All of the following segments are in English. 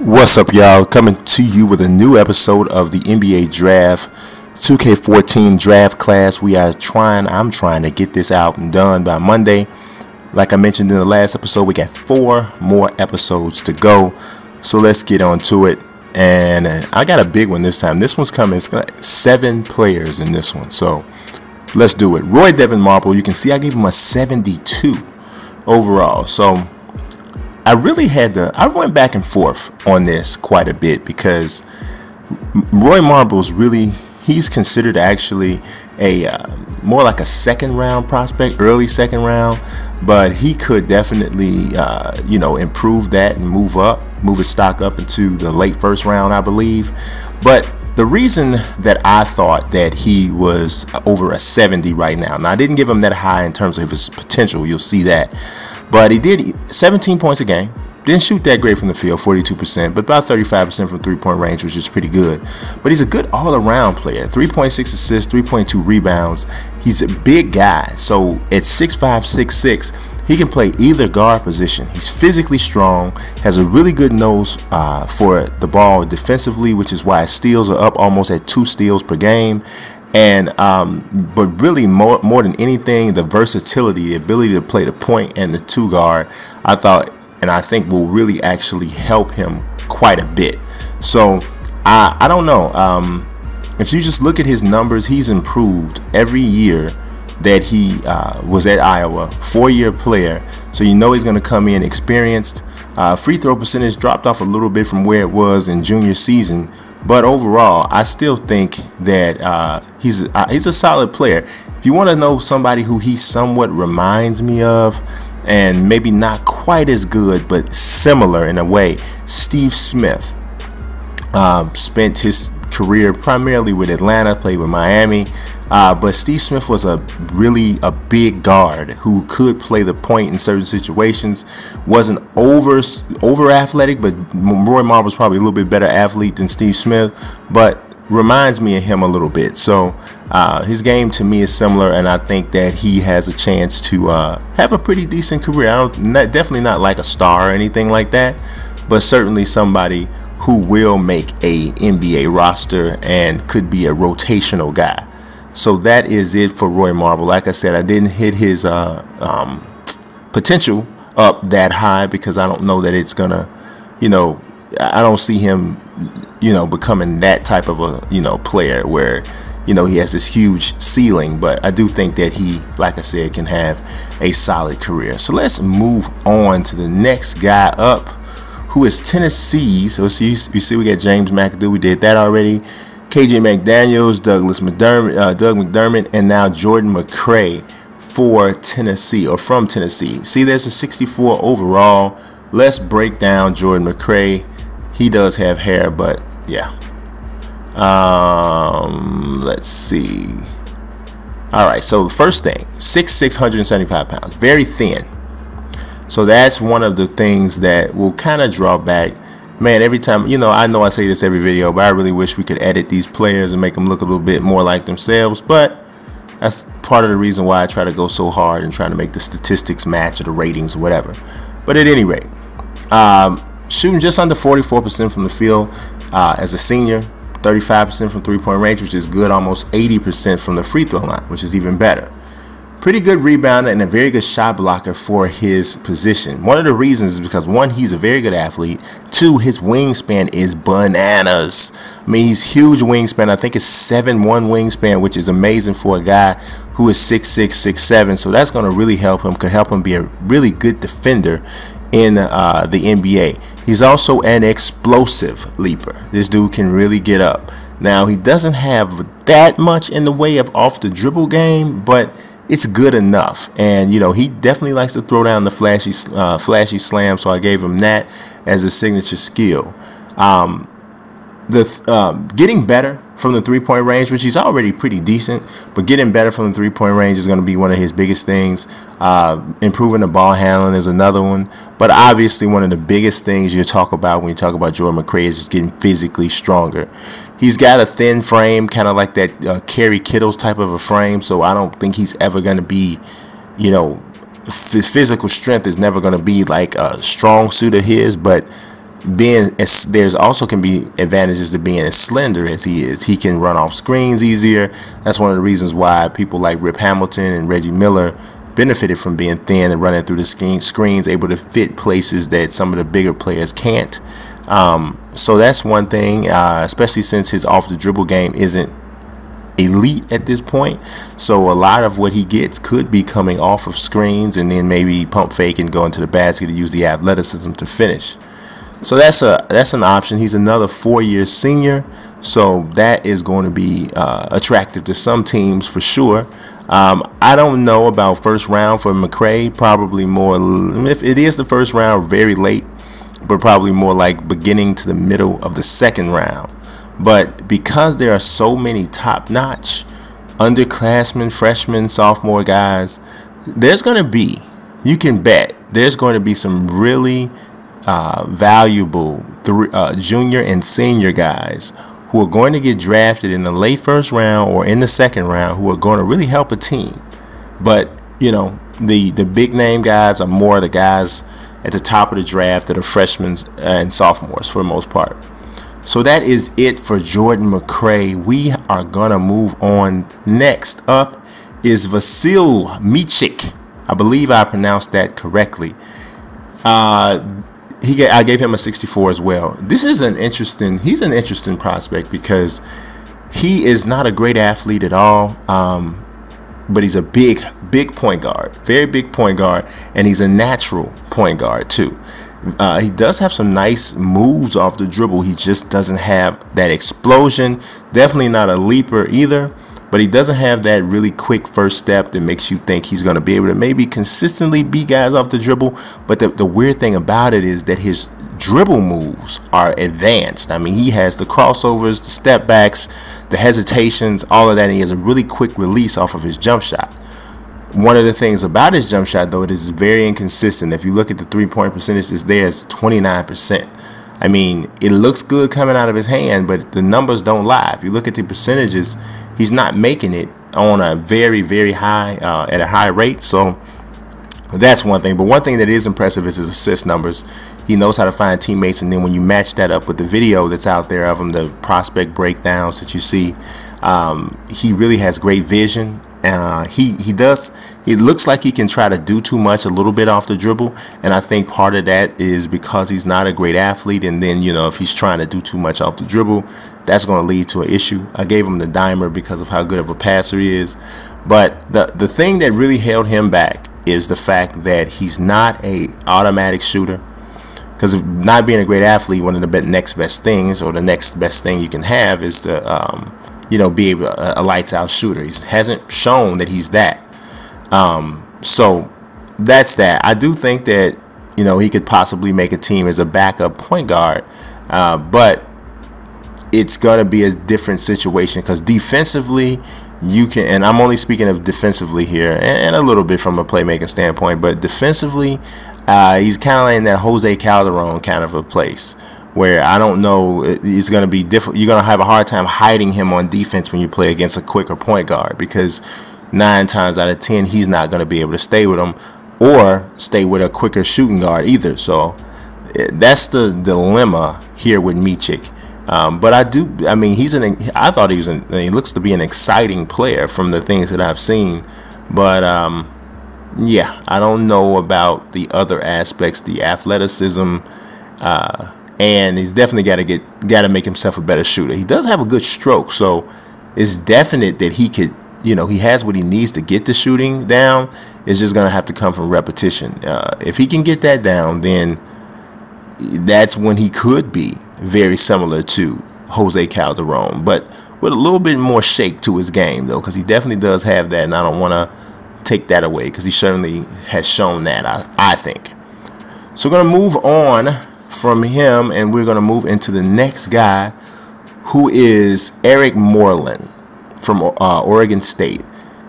What's up, y'all? Coming to you with a new episode of the NBA Draft 2K14 Draft Class. I'm trying to get this out and done by Monday. Like I mentioned in the last episode, we got 4 more episodes to go. So let's get on to it. And I got a big one this time. This one's coming. It's got 7 players in this one. So let's do it. Roy Devin Marble, you can see I gave him a 72 overall. So I went back and forth on this quite a bit because Roy Marble's he's considered actually a more like a second round prospect, early second round, but he could definitely improve that and move his stock up into the late first round, I believe. But the reason that I thought that he was over a 70 right now I didn't give him that high in terms of his potential, you'll see that. But he did 17 points a game. Didn't shoot that great from the field, 42%, but about 35% from three-point range, which is pretty good. But he's a good all-around player. 3.6 assists, 3.2 rebounds. He's a big guy. So at 6'5", 6'6", he can play either guard position. He's physically strong, has a really good nose for the ball defensively, which is why his steals are up almost at 2 steals per game. And but really more than anything, the versatility, the ability to play the point and the 2 guard, I think will really actually help him quite a bit. So I don't know. If you just look at his numbers, he's improved every year that he was at Iowa. 4-year player, so you know he's going to come in experienced. Free throw percentage dropped off a little bit from where it was in junior season. But overall, I still think that he's a solid player. If you want to know somebody who he somewhat reminds me of, and maybe not quite as good, but similar in a way, Steve Smith. Spent his career primarily with Atlanta, played with Miami. But Steve Smith was a big guard who could play the point in certain situations. Wasn't over athletic, but Roy Marble was probably a little bit better athlete than Steve Smith, but reminds me of him a little bit. So his game to me is similar, and I think that he has a chance to have a pretty decent career. Definitely not like a star or anything like that, but certainly somebody who will make a NBA roster and could be a rotational guy. So that is it for Roy Marble. Like I said, I didn't hit his potential up that high because I don't know that it's gonna, I don't see him, becoming that type of a, player where, he has this huge ceiling. But I do think that he, like I said, can have a solid career. So let's move on to the next guy up, who is Tennessee. So you see we got James McAdoo. We did that already. KJ McDaniels, Doug McDermott, and now Jordan McRae for Tennessee, or from Tennessee. See, there's a 64 overall. Let's break down Jordan McRae. He does have hair, but yeah. Let's see. All right, so the first thing, 6'6", 175 pounds, very thin. So that's one of the things that will kind of draw back. Man, every time, I know I say this every video, but I really wish we could edit these players and make them look a little bit more like themselves. But that's part of the reason why I try to go so hard and trying to make the statistics match or the ratings or whatever. But at any rate, shooting just under 44% from the field as a senior, 35% from three-point range, which is good, almost 80% from the free throw line, which is even better. Pretty good rebounder and a very good shot blocker for his position. One of the reasons is because, 1, he's a very good athlete. 2, his wingspan is bananas. I mean, he's huge wingspan. I think it's 7'1" wingspan, which is amazing for a guy who is 6'6", 6'7". So that's going to really help him. Could help him be a really good defender in the NBA. He's also an explosive leaper. This dude can really get up. Now, he doesn't have that much in the way of off the dribble game, but it's good enough. And he definitely likes to throw down the flashy slam, so I gave him that as a signature skill. Getting better from the three-point range, which he's already pretty decent, but getting better from the three-point range is going to be one of his biggest things. Improving the ball handling is another one, but obviously one of the biggest things you talk about when you talk about Jordan McRae is just getting physically stronger. He's got a thin frame, kind of like that Kerry Kittles type of a frame, so I don't think he's ever going to be, his physical strength is never going to be like a strong suit of his, but there's also can be advantages to being as slender as he is. He can run off screens easier. That's one of the reasons why people like Rip Hamilton and Reggie Miller benefited from being thin and running through the screens, able to fit places that some of the bigger players can't. So that's one thing, especially since his off the dribble game isn't elite at this point. So a lot of what he gets could be coming off of screens and then maybe pump fake and go into the basket to use the athleticism to finish. So that's an option. He's another 4-year senior, so that is going to be attractive to some teams for sure. I don't know about first round for McRae. Probably more, if it is the first round, very late, but probably more like beginning to the middle of the second round. But because there are so many top-notch underclassmen, freshmen, sophomore guys, there's going to be, you can bet, there's going to be some really valuable junior and senior guys who are going to get drafted in the late first round or in the second round who are going to really help a team. But, you know, the big name guys are more the guys at the top of the draft that are freshmen and sophomores for the most part. So that is it for Jordan McRae. We are going to move on. Next up is Vasile Micik. I believe I pronounced that correctly. I gave him a 64 as well. He's an interesting prospect because he is not a great athlete at all, but he's a big point guard, very big point guard, and he's a natural point guard too. He does have some nice moves off the dribble. He just doesn't have that explosion. Definitely not a leaper either, but he doesn't have that really quick first step that makes you think he's going to be able to maybe consistently beat guys off the dribble. But the weird thing about it is that his dribble moves are advanced. I mean, he has the crossovers, the step backs, the hesitations, all of that, and he has a really quick release off of his jump shot. One of the things about his jump shot, though, it is very inconsistent. If you look at the three-point percentage, it's there, it's 29%. I mean, it looks good coming out of his hand, but the numbers don't lie. If you look at the percentages, he's not making it on a very, very high, at a high rate. So that's one thing. But one thing that is impressive is his assist numbers. He knows how to find teammates, and then when you match that up with the video that's out there of him, the prospect breakdowns that you see, he really has great vision. He looks like he can try to do too much a little bit off the dribble, and I think part of that is because he's not a great athlete, and then, you know, if he's trying to do too much off the dribble, that's going to lead to an issue. I gave him the dimer because of how good of a passer he is, but the thing that really held him back is the fact that he's not a automatic shooter. Because not being a great athlete, one of the next best things, or the next best thing you can have, is to you know, be a lights out shooter. He hasn't shown that he's that. So that's that. I do think that, you know, he could possibly make a team as a backup point guard, but it's going to be a different situation because defensively you can, and I'm only speaking of defensively here and a little bit from a playmaking standpoint, but defensively he's kind of like in that Jose Calderon kind of a place where I don't know, it's going to be difficult. You're going to have a hard time hiding him on defense when you play against a quicker point guard, because 9 times out of 10 he's not going to be able to stay with him or stay with a quicker shooting guard either. So that's the dilemma here with Micik. But I mean, I thought he looks to be an exciting player from the things that I've seen. But yeah, I don't know about the other aspects, the athleticism, and he's definitely got to make himself a better shooter. He does have a good stroke, so it's definite that he could, you know, he has what he needs to get the shooting down. It's just going to have to come from repetition. If he can get that down, then that's when he could be very similar to Jose Calderon, but with a little bit more shake to his game, though, because he definitely does have that, and I don't want to take that away because he certainly has shown that, I think. So we're going to move on from him, and we're going to move into the next guy, who is Eric Moreland from Oregon State.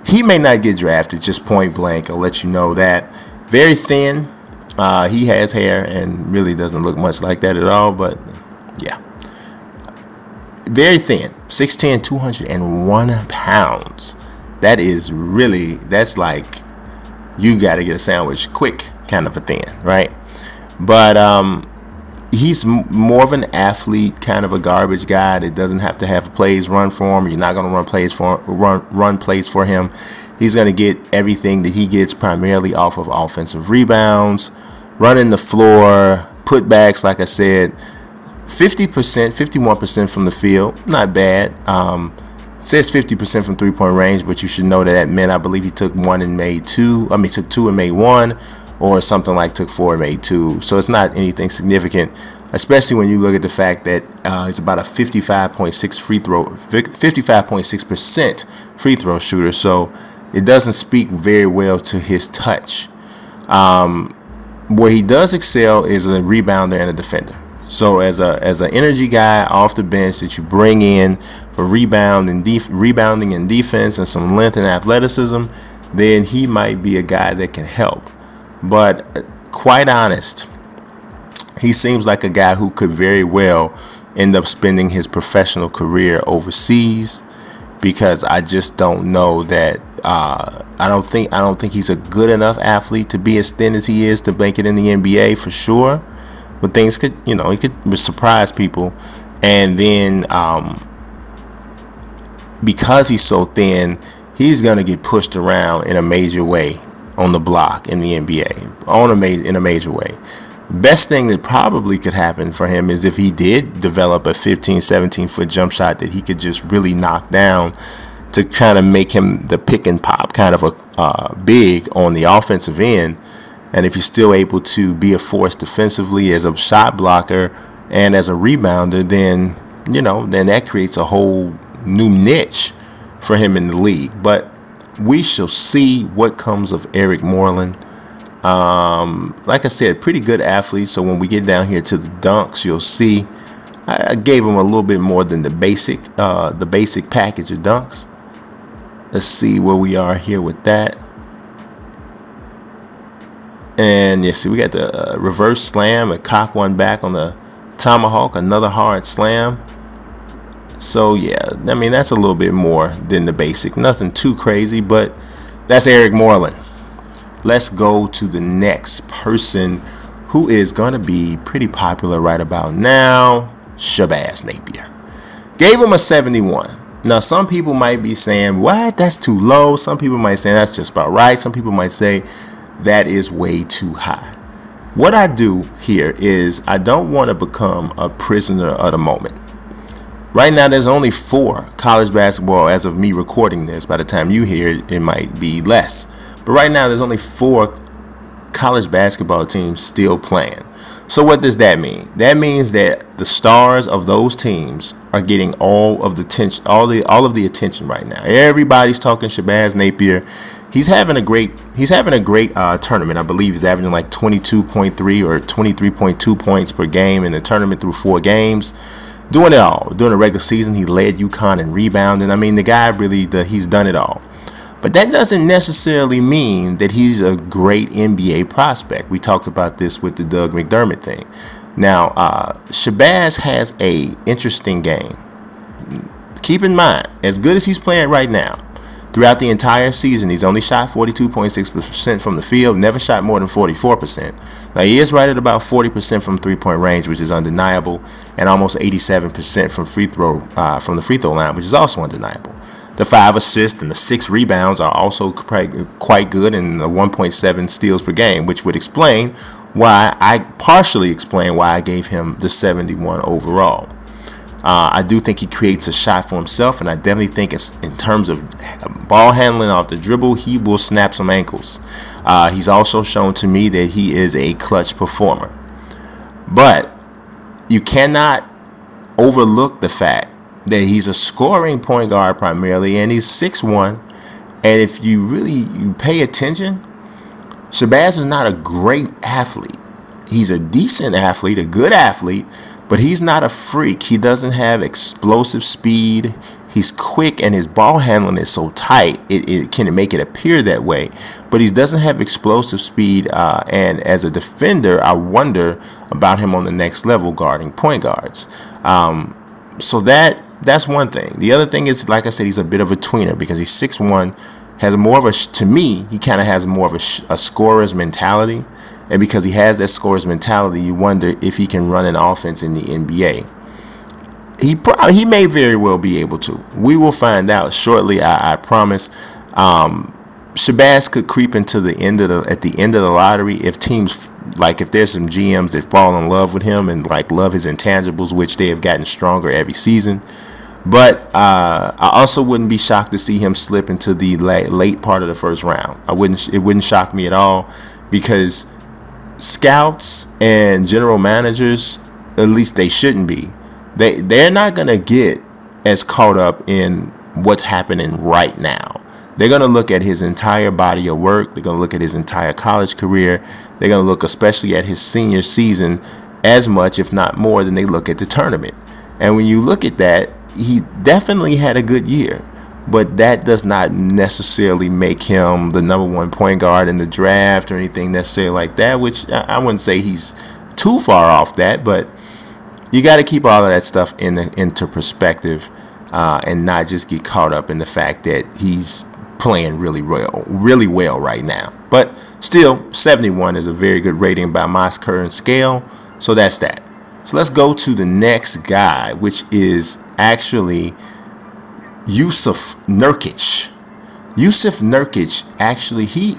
He may not get drafted, just point blank. I'll let you know that. Very thin. He has hair and really doesn't look much like that at all, but yeah. Very thin. 6'10", 201 pounds. That is really, that's like you got to get a sandwich quick kind of a thin, right? But he's more of an athlete, kind of a garbage guy that doesn't have to have plays run for him. You're not going to run plays for him. He's going to get everything that he gets primarily off of offensive rebounds, running the floor, putbacks. Like I said, 50%, 51% from the field, not bad. Says 50% from three-point range, but you should know that meant, I believe he took one and made two. I mean, took two and made one, or something like took four and made two. So it's not anything significant, especially when you look at the fact that he's about a 55.6% free throw shooter. So it doesn't speak very well to his touch. Where he does excel is a rebounder and a defender. So as an energy guy off the bench that you bring in for rebounding and defense and some length and athleticism, then he might be a guy that can help. But quite honest, he seems like a guy who could very well end up spending his professional career overseas, because I just don't know that I don't think he's a good enough athlete to be as thin as he is to make it in the NBA for sure. But things could, he could surprise people. And then because he's so thin, he's going to get pushed around in a major way on the block in the NBA, in a major way. Best thing that probably could happen for him is if he did develop a 15, 17-foot jump shot that he could just really knock down to kind of make him the pick and pop kind of a big on the offensive end. And if he's still able to be a force defensively as a shot blocker and as a rebounder, then, then that creates a whole new niche for him in the league. But we shall see what comes of Eric Moreland. Like I said, pretty good athlete. So when we get down here to the dunks, you'll see I gave him a little bit more than the basic package of dunks. Let's see where we are here with that. And you see, we got the reverse slam, a cock one back on the tomahawk, another hard slam. So yeah, I mean, that's a little bit more than the basic. Nothing too crazy, but that's Eric Moreland. Let's go to the next person who is going to be pretty popular right about now, Shabazz Napier. Gave him a 71. Now, some people might be saying, what? That's too low. Some people might say that's just about right. Some people might say that is way too high. What I do here is I don't want to become a prisoner of the moment. Right now, there's only 4 college basketball, as of me recording this. By the time you hear it, it might be less. But right now, there's only 4 college basketball teams still playing. So what does that mean? That means that the stars of those teams are getting all of the attention right now. Everybody's talking Shabazz Napier. He's having a great tournament. I believe he's averaging like 22.3 or 23.2 points per game in the tournament through 4 games. Doing it all. During the regular season, he led UConn in rebounding. I mean, the guy really, he's done it all. But that doesn't necessarily mean that he's a great NBA prospect. We talked about this with the Doug McDermott thing. Now, Shabazz has a interesting game. Keep in mind, as good as he's playing right now, throughout the entire season, he's only shot 42.6% from the field, never shot more than 44%. Now, he is right at about 40% from three-point range, which is undeniable, and almost 87% from from the free throw line, which is also undeniable. The 5 assists and the 6 rebounds are also quite good, and the 1.7 steals per game, which would partially explain why I gave him the 71 overall. I do think he creates a shot for himself, and I definitely think it's, in terms of ball handling off the dribble, he will snap some ankles. He's also shown to me that he is a clutch performer. But you cannot overlook the fact that he's a scoring point guard primarily, and he's 6'1". And if you really pay attention, Shabazz is not a great athlete. He's a decent athlete, a good athlete, but he's not a freak. He doesn't have explosive speed. He's quick, and his ball handling is so tight, it can make it appear that way. But he doesn't have explosive speed, and as a defender, I wonder about him on the next level guarding point guards. So that's one thing. The other thing is, like I said, he's a bit of a tweener because he's 6'1", has more of a, to me, he kind of has more of a scorer's mentality. And because he has that scorer's mentality, you wonder if he can run an offense in the NBA. He may very well be able to. We will find out shortly, I promise. Shabazz could creep into the end of the lottery if teams, like, if there's some GMs that fall in love with him and like love his intangibles, which they have gotten stronger every season. But I also wouldn't be shocked to see him slip into the late part of the first round. It wouldn't shock me at all, because scouts and general managers, at least they shouldn't be, they're not gonna get as caught up in what's happening right now. They're going to look at his entire body of work. They're going to look at his entire college career. They're going to look especially at his senior season as much, if not more, than they look at the tournament. And when you look at that, he definitely had a good year. But that does not necessarily make him the #1 point guard in the draft or anything necessarily like that, which I wouldn't say he's too far off that. But you got to keep all of that stuff into perspective and not just get caught up in the fact that he's playing really well right now. But still, 71 is a very good rating by my current scale. So that's that. So let's go to the next guy, which is actually Jusuf Nurkic. Jusuf Nurkic, actually, he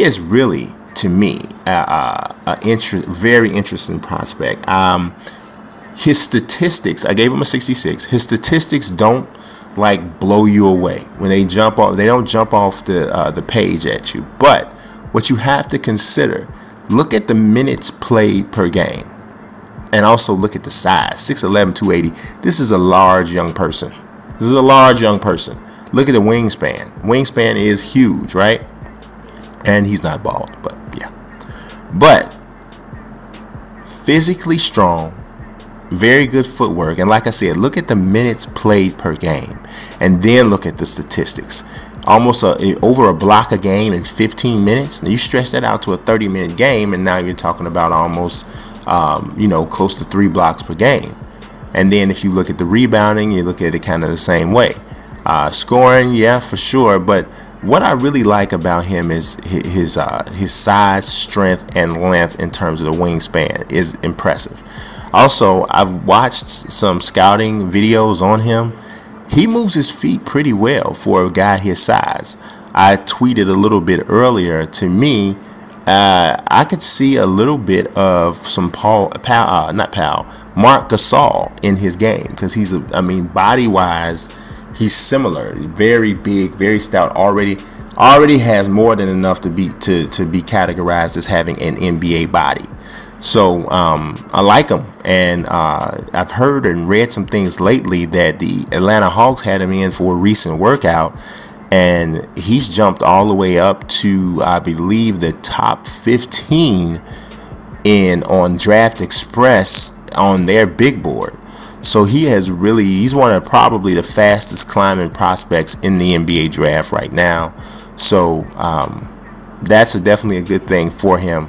is really, to me, very interesting prospect. His statistics, I gave him a 66. His statistics don't like blow you away when they jump off. They don't jump off the page at you. But what you have to consider, look at the minutes played per game, and also look at the size. 6'11", 280. This is a large young person. This is a large young person. Look at the wingspan. Wingspan is huge, right? And he's not bald, but yeah. But physically strong, very good footwork, and like I said, look at the minutes played per game, and then look at the statistics. Almost over a block a game in 15 minutes. Now you stretch that out to a 30-minute game, and now you're talking about almost, close to 3 blocks per game. And then if you look at the rebounding, you look at it kind of the same way. Scoring, yeah, for sure. But what I really like about him is his size, strength, and length in terms of the wingspan is impressive. Also, I've watched some scouting videos on him. He moves his feet pretty well for a guy his size. I tweeted a little bit earlier. To me, I could see a little bit of some Marc Gasol in his game, because he's body-wise, he's similar. Very big, very stout. Already has more than enough to be categorized as having an NBA body. So I like him, and I've heard and read some things lately that the Atlanta Hawks had him in for a recent workout, and he's jumped all the way up to, I believe, the top 15 on Draft Express on their big board. So he's one of probably the fastest climbing prospects in the NBA draft right now. So that's definitely a good thing for him.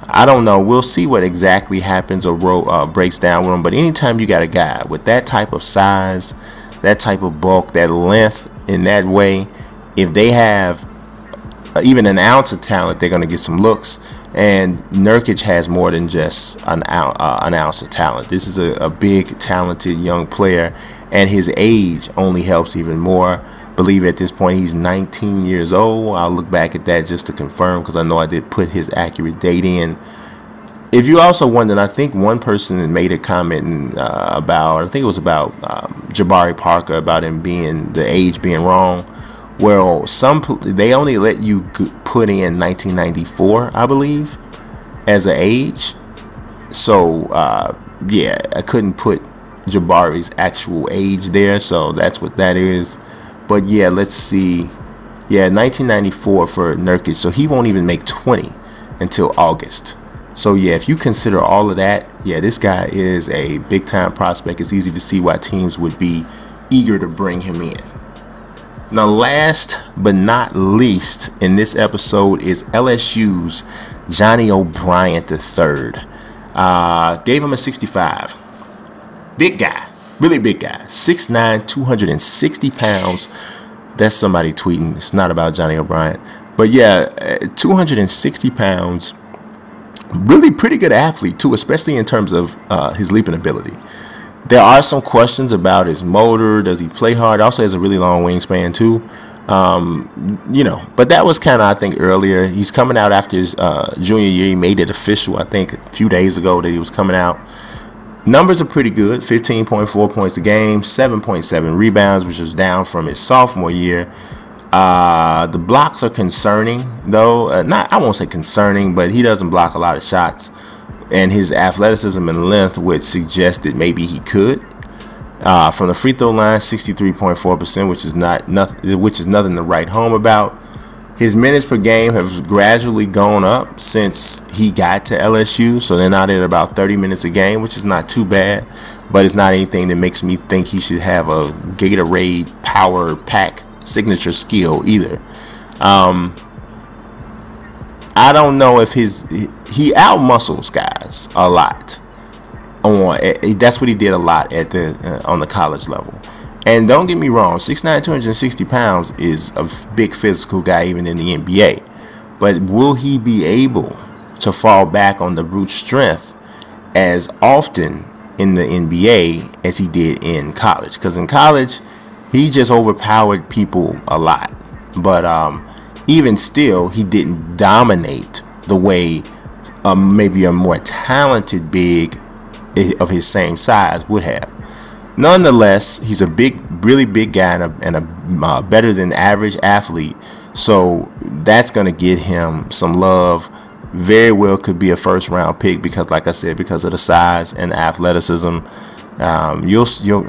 I don't know. We'll see what exactly happens or breaks down with him. But anytime you got a guy with that type of size, that type of bulk, that length in that way, if they have even an ounce of talent, they're going to get some looks. And Nurkic has more than just an ounce of talent. This is a big, talented young player, and his age only helps even more. I believe at this point he's 19 years old. I'll look back at that just to confirm, because I know I did put his accurate date in. If you also wondered, I think one person made a comment about, I think it was about Jabari Parker, about him the age being wrong. Well, they only let you put in 1994, I believe, as an age. So yeah, I couldn't put Jabari's actual age there, so that's what that is. But yeah, let's see. Yeah, 1994 for Nurkic, so he won't even make 20 until August. So yeah, if you consider all of that, yeah, this guy is a big-time prospect. It's easy to see why teams would be eager to bring him in. Now, last but not least in this episode is LSU's Johnny OBryant III. Gave him a 65. Big guy. Really big guy. 6'9", 260 pounds. That's somebody tweeting. It's not about Johnny OBryant. But yeah, 260 pounds. really pretty good athlete too, especially in terms of his leaping ability. There are some questions about his motor. Does he play hard? Also has a really long wingspan too. You know, but that was kind of, I think, earlier. He's coming out after his junior year. He made it official, I think, a few days ago that he was coming out. Numbers are pretty good. 15.4 points a game, 7.7 rebounds, which is down from his sophomore year. The blocks are concerning, though. I won't say concerning, but he doesn't block a lot of shots. And his athleticism and length would suggest that maybe he could. From the free throw line, 63.4%, which is nothing to write home about. His minutes per game have gradually gone up since he got to LSU, so they're now at about 30 minutes a game, which is not too bad, but it's not anything that makes me think he should have a Gatorade power pack signature skill either. I don't know if he out muscles guys a lot. That's what he did a lot at on the college level. And don't get me wrong, 6'9", 260 pounds is a big physical guy even in the NBA. But will he be able to fall back on the brute strength as often in the NBA as he did in college? Because in college, he just overpowered people a lot. But even still, he didn't dominate the way maybe a more talented big of his same size would have. Nonetheless, he's a really big guy and a better than average athlete. So that's going to get him some love. Very well could be a first-round pick because, like I said, because of the size and athleticism. I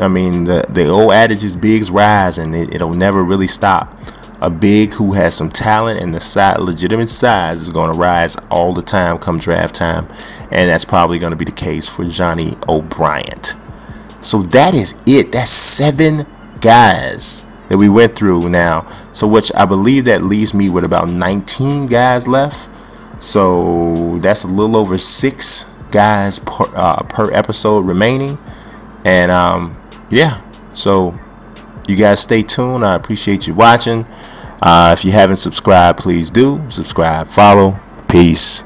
mean, the old adage is bigs rise, and it'll never really stop. A big who has some talent and the legitimate size is going to rise all the time come draft time, and that's probably going to be the case for Johnny OBryant. So that is it. That's 7 guys that we went through now. So which I believe that leaves me with about 19 guys left. So that's a little over 6 guys per episode remaining. And yeah, so you guys stay tuned. I appreciate you watching. If you haven't subscribed, please do subscribe, follow. Peace.